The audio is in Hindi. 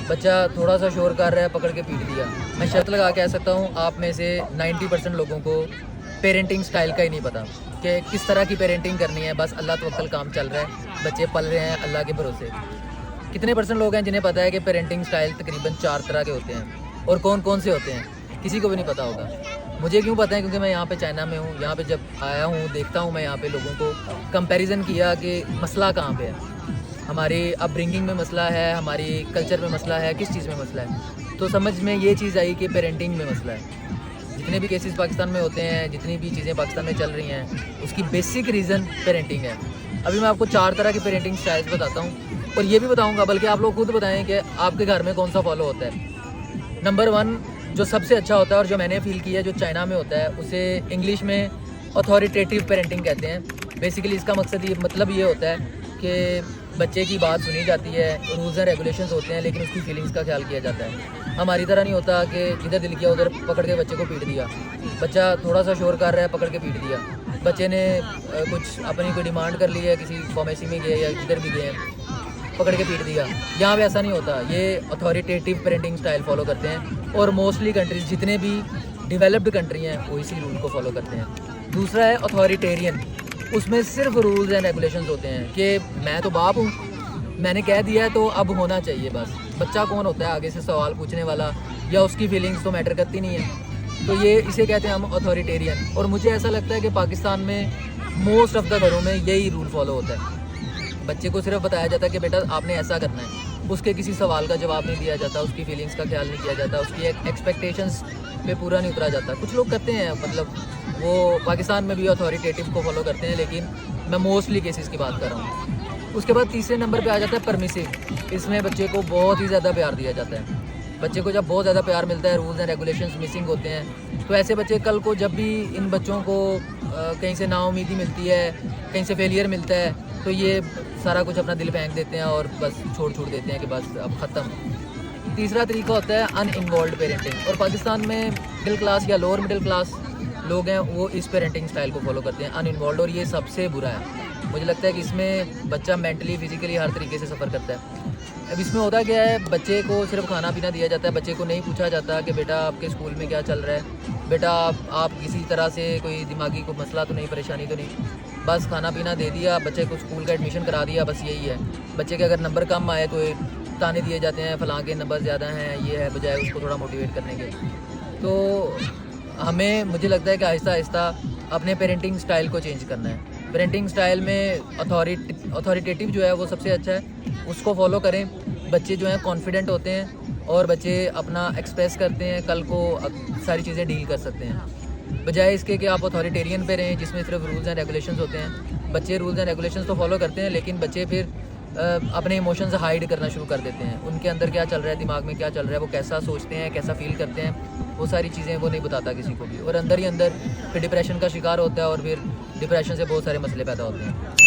बच्चा थोड़ा सा शोर कर रहा है, पकड़ के पीट दिया। मैं शर्त लगा कह सकता हूँ आप में से 90% लोगों को पेरेंटिंग स्टाइल का ही नहीं पता कि किस तरह की पेरेंटिंग करनी है। बस अल्लाह तवक्कल काम चल रहा है, बच्चे पल रहे हैं अल्लाह के भरोसे। कितने परसेंट लोग हैं जिन्हें पता है कि पेरेंटिंग स्टाइल तकरीबन 4 तरह के होते हैं, और कौन कौन से होते हैं किसी को भी नहीं पता होगा। मुझे क्यों पता है? क्योंकि मैं यहाँ पे चाइना में हूँ। यहाँ पे जब आया हूँ देखता हूँ मैं यहाँ पे लोगों को कंपैरिजन किया कि मसला कहाँ पे है, हमारी अपब्रिंगिंग में मसला है, हमारी कल्चर में मसला है, किस चीज़ में मसला है। तो समझ में ये चीज़ आई कि पेरेंटिंग में मसला है। जितने भी केसेस पाकिस्तान में होते हैं, जितनी भी चीज़ें पाकिस्तान में चल रही हैं, उसकी बेसिक रीज़न पेरेंटिंग है। अभी मैं आपको 4 तरह की पेरेंटिंग स्टाइल्स बताता हूँ, और ये भी बताऊँगा, बल्कि आप लोग खुद बताएं कि आपके घर में कौन सा फॉलो होता है। नंबर 1 जो सबसे अच्छा होता है और जो मैंने फील किया है, जो चाइना में होता है, उसे इंग्लिश में अथॉरिटेटिव पेरेंटिंग कहते हैं। बेसिकली इसका मकसद ये मतलब ये होता है कि बच्चे की बात सुनी जाती है, रूल्स एंड रेगुलेशंस होते हैं, लेकिन उसकी फीलिंग्स का ख्याल किया जाता है। हमारी तरह नहीं होता कि जिधर दिल किया उधर पकड़ के बच्चे को पीट दिया। बच्चा थोड़ा सा शोर कर रहा है, पकड़ के पीट दिया। बच्चे ने कुछ अपनी कोई डिमांड कर ली है, किसी फार्मेसी में गए या जिधर भी गए हैं, पकड़ के पीट दिया। यहाँ पे ऐसा नहीं होता। ये अथॉरिटेटिव पेरेंटिंग स्टाइल फॉलो करते हैं, और मोस्टली कंट्रीज़ जितने भी डेवलप्ड कंट्री हैं वो इसी रूल को फॉलो करते हैं। दूसरा है अथॉरिटेरियन। उसमें सिर्फ रूल्स एंड रेगुलेशंस होते हैं कि मैं तो बाप हूँ, मैंने कह दिया है तो अब होना चाहिए बस। बच्चा कौन होता है आगे से सवाल पूछने वाला, या उसकी फीलिंग्स तो मैटर करती नहीं है। तो ये इसे कहते हैं हम अथॉरिटेरियन। और मुझे ऐसा लगता है कि पाकिस्तान में मोस्ट ऑफ द घरों में यही रूल फॉलो होता है। बच्चे को सिर्फ बताया जाता है कि बेटा आपने ऐसा करना है, उसके किसी सवाल का जवाब नहीं दिया जाता, उसकी फीलिंग्स का ख्याल नहीं किया जाता, उसकी एक्सपेक्टेशंस पे पूरा नहीं उतरा जाता। कुछ लोग करते हैं, मतलब वो पाकिस्तान में भी अथॉरिटेटिव को फॉलो करते हैं, लेकिन मैं मोस्टली केसेस की बात कर रहा हूँ। उसके बाद तीसरे नंबर पे आ जाता है परमिसिव। इसमें बच्चे को बहुत ही ज़्यादा प्यार दिया जाता है। बच्चे को जब बहुत ज़्यादा प्यार मिलता है, रूल्स एंड रेगुलेशंस मिसिंग होते हैं, तो ऐसे बच्चे कल को जब भी इन बच्चों को कहीं से नाउमीदी मिलती है, कहीं से फेलियर मिलता है, तो ये सारा कुछ अपना दिल फेंक देते हैं और बस छोड़ देते हैं कि बस अब ख़त्म। तीसरा तरीका होता है अनइन्वॉल्व पेरेंटिंग। और पाकिस्तान में मिडिल क्लास या लोअर मिडिल क्लास लोग हैं वो इस पेरेंटिंग स्टाइल को फॉलो करते हैं, अनइन्वॉल्व। और ये सबसे बुरा है। मुझे लगता है कि इसमें बच्चा मेंटली फिजिकली हर तरीके से सफ़र करता है। अब इसमें होता क्या है, बच्चे को सिर्फ खाना पीना दिया जाता है। बच्चे को नहीं पूछा जाता कि बेटा आपके स्कूल में क्या चल रहा है, बेटा आप किसी तरह से कोई दिमागी कोई मसला तो नहीं, परेशानी तो नहीं। बस खाना पीना दे दिया, बच्चे को स्कूल का एडमिशन करा दिया, बस यही है। बच्चे के अगर नंबर कम आए तो ताने दिए जाते हैं, फलां के नंबर ज़्यादा हैं, ये है, बजाय उसको थोड़ा मोटिवेट करने के। तो हमें, मुझे लगता है कि आहिस्ता आहिस्ता अपने पेरेंटिंग स्टाइल को चेंज करना है। पेरेंटिंग स्टाइल में अथॉरिटेटिव जो है वो सबसे अच्छा है, उसको फॉलो करें। बच्चे जो हैं कॉन्फिडेंट होते हैं और बच्चे अपना एक्सप्रेस करते हैं, कल को सारी चीज़ें डील कर सकते हैं, बजाय इसके कि आप अथॉरिटेरियन पे रहें जिसमें सिर्फ रूल्स एंड रेगुलेशंस होते हैं। बच्चे रूल्स एंड रेगुलेशंस तो फॉलो करते हैं, लेकिन बच्चे फिर अपने इमोशंस हाइड करना शुरू कर देते हैं। उनके अंदर क्या चल रहा है, दिमाग में क्या चल रहा है, वो कैसा सोचते हैं, कैसा फील करते हैं, वो सारी चीज़ें वो नहीं बताता किसी को भी। और अंदर ही अंदर फिर डिप्रेशन का शिकार होता है, और फिर डिप्रेशन से बहुत सारे मसले पैदा होते हैं।